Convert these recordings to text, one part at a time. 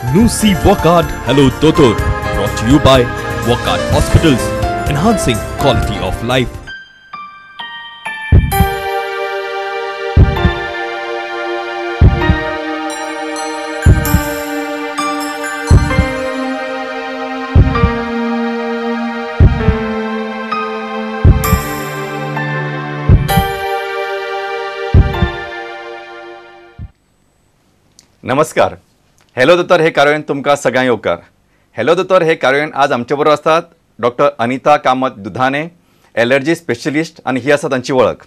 Nusi Wakad Hello Dotor, brought to you by Wakad Hospitals, enhancing quality of life. नमस्कार. Hello दोतर हे कार्यावळीन तुमकां सगळ्यांक येवकार. हॅलो दोतर हे कार्यावळीन आज आमचे बरोबर असतात डॉक्टर अनिता कामत दुधाने, एलर्जी स्पेशलिस्ट, आणि ही आसा तांची वळख.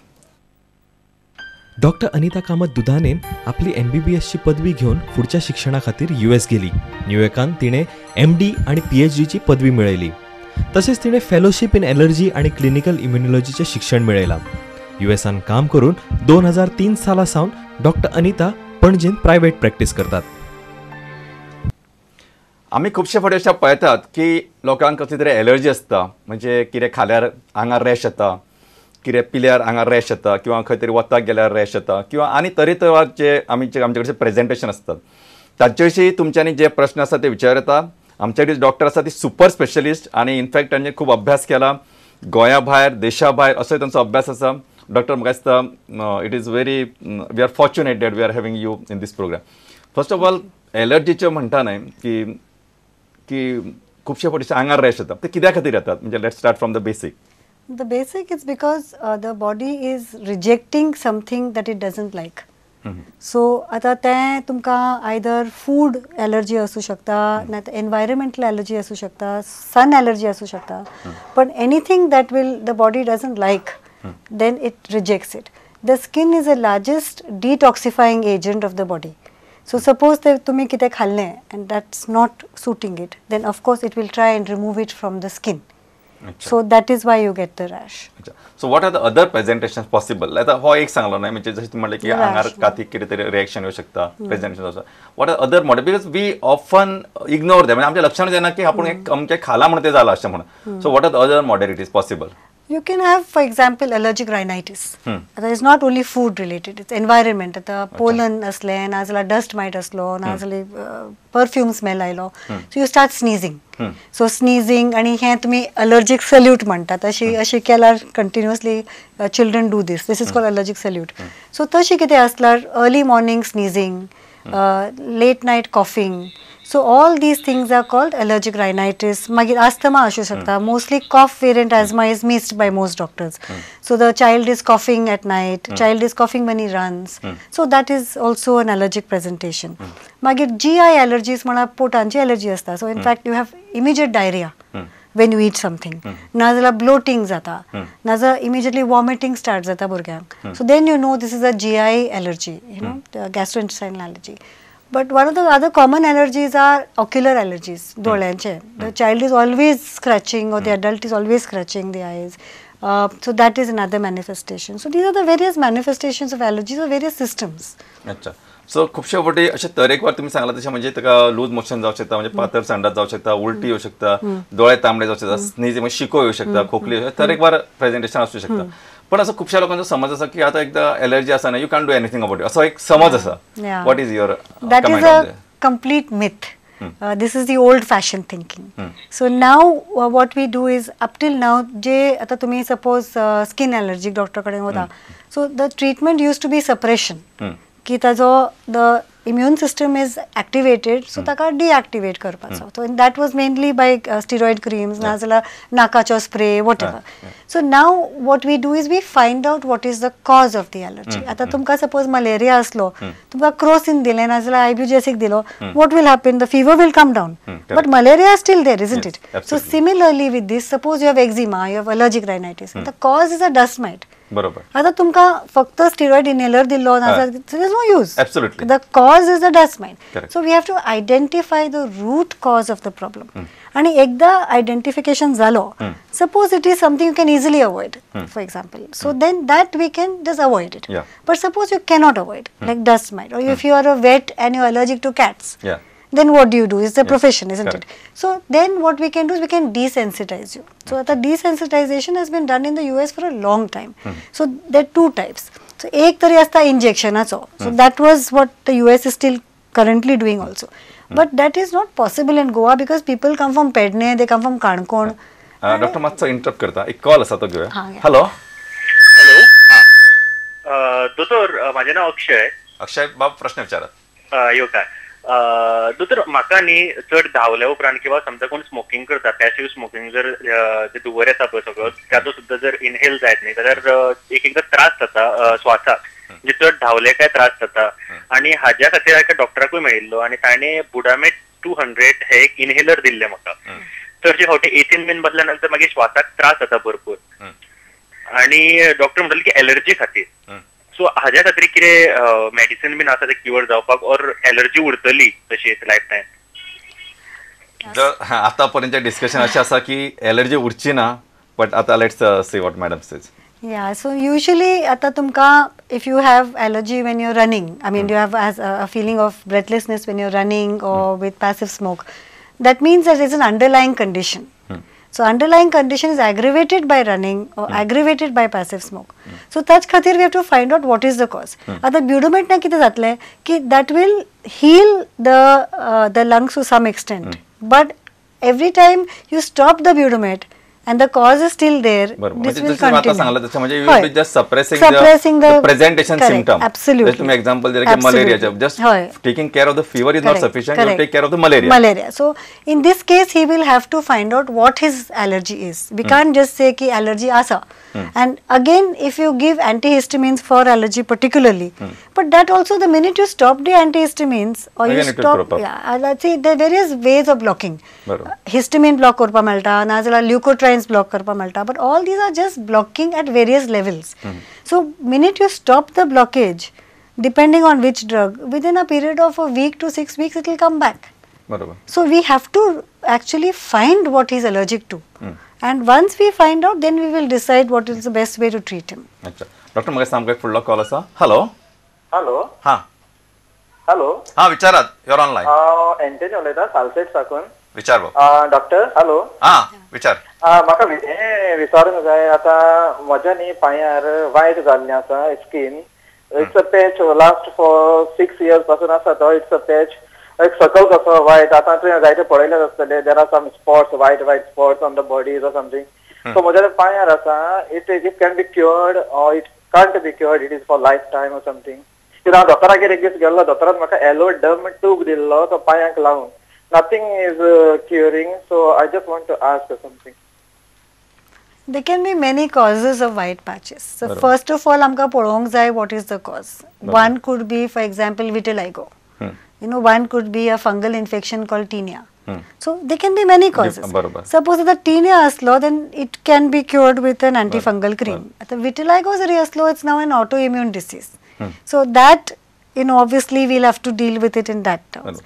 डॉक्टर अनिता कामत दुधानेन आपली MBBS ची पदवी घेऊन पुढच्या शिक्षणा खातीर US गेली. न्यूयॉर्कान तिणे MD आणि PhD ची पदवी मिळयली. तसेच तिणे फेलोशिप इन एलर्जी आणि क्लिनिकल इम्युनॉलॉजीचे शिक्षण मिळयला. USआन काम करून 2003 साला सावन डॉक्टर अनिता पणजेन प्रायव्हेट प्रॅक्टिस करतात. आमी खुबशे फावटी अशें पळयतात की लोकांक कसली तरी एलर्जी आसता, म्हणजे कितें खाल्यार आंगार रॅश येता, कितें पिल्यार आंगार रॅश येता, किंवा खंय तरी वताक गेल्यार रॅश येता, किंवा आनी तरेतरेचे आमचे कडचे प्रेजेंटेशन असतात. तांचे विशीं तुमच्यांनी जे प्रश्न आसा ते विचार येता. आमचे कडेन डॉक्टर आसा ती सुपर स्पेशलिस्ट, आणि इनफॅक्ट तांणी खूब अभ्यास केला गोंया भायर देशा भायर असोय तांचो अभ्यास आसा. डॉक्टर, म्हाका दिसता it is very we are fortunate that we are having you in this program. First of all एलर्जीचे म्हणटा न्हय की खुबशे फावटी आंगार रॅश येता, ते कित्या खातीर येतात? म्हणजे let's start from the basic. The basic is because the body is rejecting something that it doesn't like. So आता ते तुमका either food allergy असू शकता, नाहीतर environmental allergy असू शकता, sun allergy असू शकता, but anything that the body doesn't like, then it rejects it. The skin is the largest detoxifying agent of the body. So suppose that तुम्ही कितें खाल्ले and that's not suiting it, then of course it will try and remove it from the skin. So that is why you get the rash. So what are the other presentations possible? आता हो एक सांगलो नाही, म्हणजे जसं तुम्ही म्हटलं की आंगार काती कितें तरी रिएक्शन येऊ शकता, प्रेझेंटेशन असं. What are other model? Because we often ignore them, म्हणजे आमच्या लक्षात येना की आपण एक अमके खाला म्हणून ते झालं अशें म्हणून. So what are the other model it is possible? You can have, for example, allergic rhinitis. It's not only food related, it's environment. आता pollen असले, नाजाल्या dust mite असलो, नाजाल्या perfume smell आयलो, so you start sneezing. So sneezing आणि हे तुम्ही allergic salute म्हणतात. अशी केल्यार continuously children do this. This is called allergic salute. So तशी कितें असल्यार early morning sneezing, late night coughing. So all these things are called allergic rhinitis. मागीर asthma असू शकता. Mostly cough variant asthma is missed by most doctors. So the child is coughing at night, child is coughing when he runs. So that is also an allergic presentation. मागीर GI allergies म्हणा पोटांची allergy असता. So in fact you have immediate diarrhea when you eat something. नाजाल्यार bloating जाता, नाजाल्यार immediately vomiting start जाता भुरग्यांक. So then you know this is a GI allergy, the gastrointestinal allergy. But one of the other common allergies are ocular allergies, doळ्यांचे. The child is always scratching, or the adult is always scratching the eyes. So that is another manifestation. So these are the various manifestations of allergies or various systems. अच्छा. So खुबशे फावटी अशे तरेकवार तुम्ही सांगला तशें, म्हणजे ताका लूज मोशन जावं शकता, म्हणजे पातळ संडास जावं शकता, उलटी येऊ शकता, दोळे तांबडे जावं शकता, स्नीज म्हणजे शिको येऊ शकता, खोकली येऊ शकता, तरेकवार प्रेझेंटेशन असू शकता. पण असं खुबशा लोकांचा समज असा की आता एकदा एलर्जी असा ना, you can do anything about it, असो एक समज असा. What is your That is a complete myth. This is the old fashioned thinking. So now what we do is, up till now, जे आता तुम्ही suppose skin allergic doctor कडे होता, so the treatment used to be suppression. की ताजो the immune system is activated, so ताका deactivate करपाचो. So that was mainly by steroid creams, नाजाल्यार नाकाचो spray, whatever. So now what we do is we find out what is the cause of the allergy. आता तुमका suppose malaria असलो, तुमका crocin दिले नाजाल्यार ibuprofen दिलो, what will happen? The fever will come down, but malaria is still there, isn't it? So similarly with this, suppose you have eczema, you have allergic rhinitis, the cause is a dust mite. बरोबर. आता तुमका फक्त steroid inhaler दिलो नाजाल्यार there is no use. Absolutely. The cause is the dust mite. Correct. So we have to identify the root cause of the problem. आणि एकदा identification झालो, suppose it is something you can easily avoid, for example, so then that we can just avoid it. But suppose you cannot avoid, like dust mite, or if you are a vet and you are allergic to cats, then what do you do? It's a profession, isn't it? So then what we can do is we can desensitize you. So the desensitization has been done in the US for a long time. So there are two types. So एक तरी असता injection. So that was what the US is still currently doing also. But that is not possible in Goa because people come from Pedne, they come from Kankon. Doctor मातसो interrupt करता, एक call आसा तो घेऊया. हां, घ्या. Hello दोतोर माझे नाव अक्षय. अक्षय बाब प्रश्न विचारात. यो काय दोतोर म्हाका न्ही चड धावल्या उपरांत किंवा समजा कोण स्मोकिंग करता, पॅसिव्ह स्मोकिंग जर ते दुवर येता पळय सगळो त्याचो सुद्धा जर इनहेल जायत न्ही जाल्यार एक एकदा त्रास जाता श्वासाक, म्हणजे चड धावले काय त्रास जाता. आणि हाज्या खातीर एका डॉक्टराकूय मेळिल्लो आनी ताणें बुडामेट 200 हे एक इनहेलर दिल्ले म्हाका. चडशे फावटी एसीन बीन बसल्या नंतर मागीर श्वासाक त्रास जाता भरपूर. आणि डॉक्टर म्हणटाले की एलर्जी खातीर. सो हाज्या खातीर कितें मेडिसिन बीन आसा ते क्युअर जावपाक ऑर एलर्जी उरतली तशी लायफ टायम? आतापर्यंत डिस्कशन अशें आसा की एलर्जी उरची ना, बट आता let's see what madam says. Yeah, so usually आता तुमका if you have allergy when you're running, I mean you have a feeling of breathlessness when you're running or with passive smoke, that means that there's an underlying condition. So underlying condition is aggravated by running or aggravated by passive smoke. So that's khatir we have to find out what is the cause. आता ब्युडोमेट ना किती जातले की that will heal the lungs to some extent, but every time you stop the Budomet and the cause is still there, this will continue. You will be just suppressing the presentation symptom. Absolutely. Just an example there is malaria. Just taking care of the fever is not sufficient. You take care of the malaria. So in this case he will have to find out what his allergy is. We can't just say ki allergy asa. And again if you give antihistamines for allergy particularly, but that also the minute you stop the antihistamines or you stop, let's see there are various ways of blocking. Histamine block korpa melta, nazala leukotrienes block korpa melta, but all these are just blocking at various levels. So minute you stop the blockage, depending on which drug, within a period of a week to 6 weeks it will come back. So we have to actually find what he is allergic to. And once we find out, then we will decide what is the best way to treat him. अच्छा. Doctor मग सामका फुडलो call आसा. Hello. Hello. हां. Hello. हां विचारात. Your online. Antony उलयता सालसेट साकून. विचार गो. Doctor hello. हां विचार. म्हाका विचारूंक जाय आता म्हज्या न्ही पांयार वायट जाल्लें आसा skin. It's a patch last for 6 years पासून आसा तो. इट्स अ पॅच एक सकल कसो वायट. आता तुवें जायते पळयलेच आसतले. There are some spots white spots on the bodies or something. So म्हज्या पांयार आसा. It can be cured or it can't be cured. It is for lifetime or something. कित्याक हांव दोतोरागेर एक दीस गेल्लो. दोतोरान म्हाका एलोडम ट्यूब दिल्लो तो पांयाक लावन. Nothing is curing. So I just want to ask something. There can be many causes of white patches. So first of all amka पळोवंक जाय what is the cause. One could be for example vitiligo. One could be a fungal infection called tinea. So there can be many causes. Suppose the tinea aslo, then it can be cured with an antifungal cream. The vitiligo jari aslo, it's now an autoimmune disease. So that obviously we'll have to deal with it in that terms.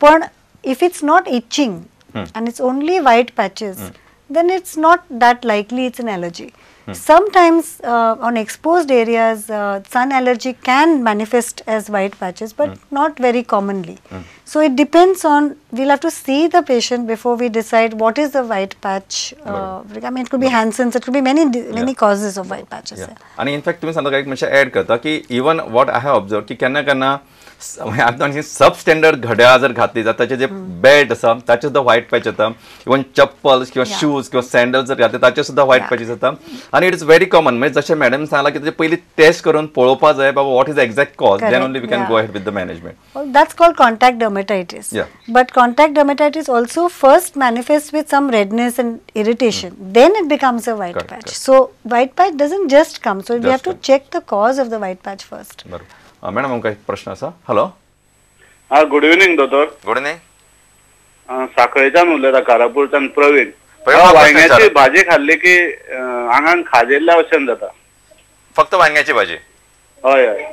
But if it's not itching and it's only white patches, then it's not that likely it's an allergy. Sometimes on exposed areas sun allergy can manifest as white patches, but not very commonly. So it depends on, we'll have to see the patient before we decide what is the white patch. I mean it could be Hansen's, it could be many causes of white patches. आणि in fact तुम्ही सांगता एक म्हणजे add करता की even what I have observe की केन्ना केन्ना सब स्टँडर्ड घड्याळ जर घातली जाल्यार ताचे जे बेल्ट आसा ताचे सुद्धा व्हाईट पॅच येता. इवन चप्पल्स किंवा शूज किंवा सँडल्स जर घातले ताचे सुद्धा व्हाईट पॅचेस येता. आणि इट इज व्हेरी कॉमन. म्हणजे जशें मॅडम सांगला की ताचे पयलीं टेस्ट करून पळोवपा जाय बाबा what is the exact cause, then only we can go ahead with the management. That's called contact dermatitis. But contact dermatitis also first manifests with some redness and irritation. Then it becomes a white patch. So white patch doesn't just come. So we have to check the cause of the white patch first. Madam आमकां एक प्रश्न आसा. Hello. Good evening दोतोर. Good evening. साखळेच्यान उलयता कारापूरच्यान प्रवीण. वांयग्याची भाजी खाल्ली की आंगान खाजेल्ल्या भशेन जाता. फक्त वांग्याची भाजी? हय हय.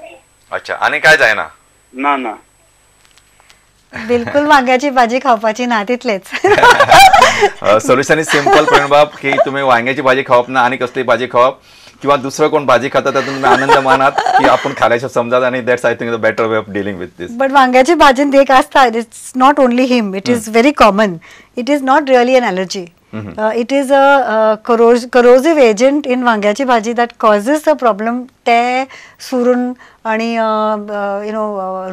अच्छा. आनी काय जायना? ना ना. बिलकुल वांग्याची भाजी खावपाची ना, तितलेच. सोल्युशन इज सिंपल प्रवीण बाब की तुम्ही वांग्याची भाजी खावप ना, आणि कसली भाजी खावप किंवा दुसरं कोण भाजी खाता त्यातून तुम्ही आनंद मानात की आपण खाल्याचे समजात. आणि that's I think the better way of dealing with this. But वांग्याची भाजीन एक आसता. It's not only him, it is very common. It is not really an allergy. It is a corrosive agent in वांग्याची भाजी that causes a problem. ते सुरून आणि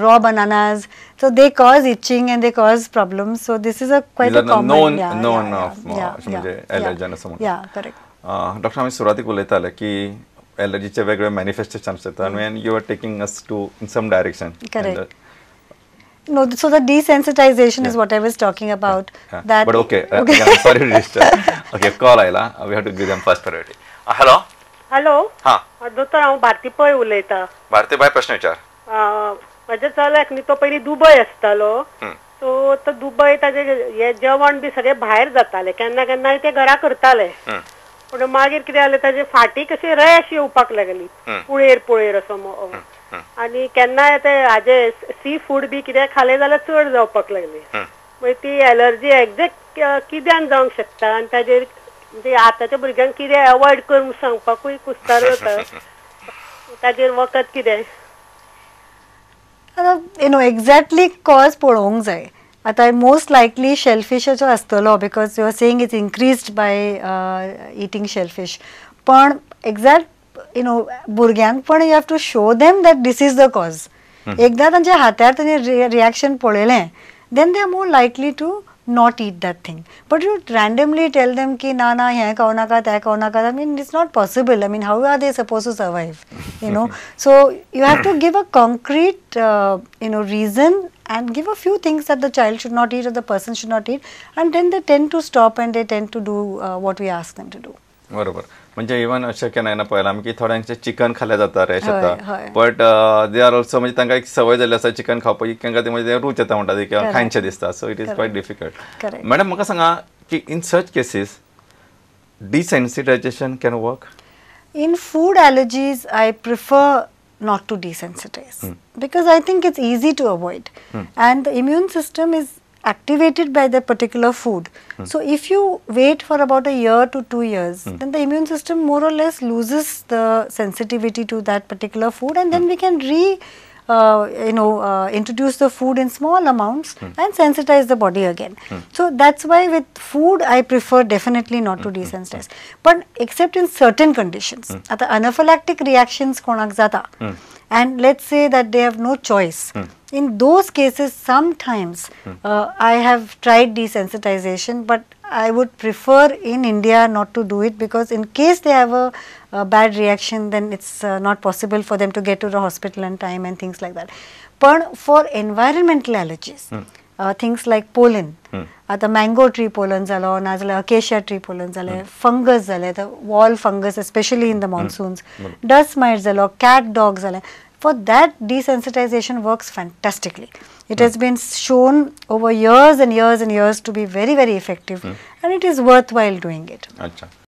raw bananas, so they cause itching and they cause problems. So this is a quite These a are the common known म्हणजे allergen असं म्हणतात. Yeah, correct. Doctor आम्ही सुरुवातीक उलयताले की एलर्जीचे वेगळे मॅनिफेस्टेशन येतात and you are taking us to in some direction. Correct. No, so the desensitization is what I was talking about. That but okay, again, sorry to disturb. Okay, call आयला, we have to give them first priority. Hello. Hello हा दोतोर हांव भारती पै उलयतां. Bharti bye प्रश्न विचार. म्हाज्या चल्याक न्ही तो पयलीं दुबय आसतालो, सो तो दुबय ताजे हे जेवण बी सगळे भायर जाताले, केन्ना केन्नाय ते घरा करताले, पूण मागीर कितें जालें ताजे फाटी कशी रॅश येवपाक लागली, पुळेर असो, आनी केन्नाय ते हाजे सी फूड बी कितें खालें जाल्यार चड जावपाक लागली. मागीर ती एलर्जी एग्जॅक्ट कित्यान जावंक शकता आनी ताजेर म्हणजे आतांच्या भुरग्यांक कितें अवॉयड करूंक सांगपाकूय कुस्तार जाता. ताजेर वखद कितें? एक्झॅक्टली कॉज पळोवंक जाय. आता मोस्ट लायकली शेलफिशाचो आसतलो because you are saying it's increased by eating shellfish. पण एक्झॅक्ट भुरग्यांक पण you have to show them that this is the cause. एकदा तांच्या हातार तांचे रिएक्शन पळयलें then they are more likely to not eat that thing. But you randomly tell them ki na he khao naka ta khao naka. I mean, it's not possible. I mean, how are they supposed to survive? So you have to give a concrete reason and give a few things that the child should not eat or the person should not eat, and then they tend to stop and they tend to do what we ask them to do. बरोबर. म्हणजे even अशें केन्ना ना पळयलां आमी की थोड्यांचे chicken खाल्लें जाता रॅश येता, बट दे आर ऑल्सो म्हणजे तांकां एक संवय जाल्ली आसा चिकन खावपाची, तांकां ते म्हणजे रूच येता म्हणटा किंवा खायनशें दिसता. So it is quiet difficult. Madam म्हाका सांगा की in such cases desensitization can work? In food allergies, I prefer not to desensitize because I think it's easy to avoid, and the immune system is activated by the particular food. So if you wait for about a year to 2 years, then the immune system more or less loses the sensitivity to that particular food, and then we can introduce the food in small amounts and sensitize the body again. So that's why with food I prefer definitely not to desensitize. But except in certain conditions, आता anaphylactic reactions konak jata, and let's say that they have no choice. In those cases, sometimes I have tried desensitization, but I would prefer in India not to do it, because in case they have a bad reaction, then it's not possible for them to get to the hospital in time and things like that. But for environmental allergies, things like pollen, the mango tree pollen zalo, nazala acacia tree pollen zale, fungus zale, the wall fungus, especially in the monsoons, dust mites zalo, cat dogs zale. For that, desensitization works fantastically. It has been shown over years and years and years to be very, very effective, and it is worthwhile doing it.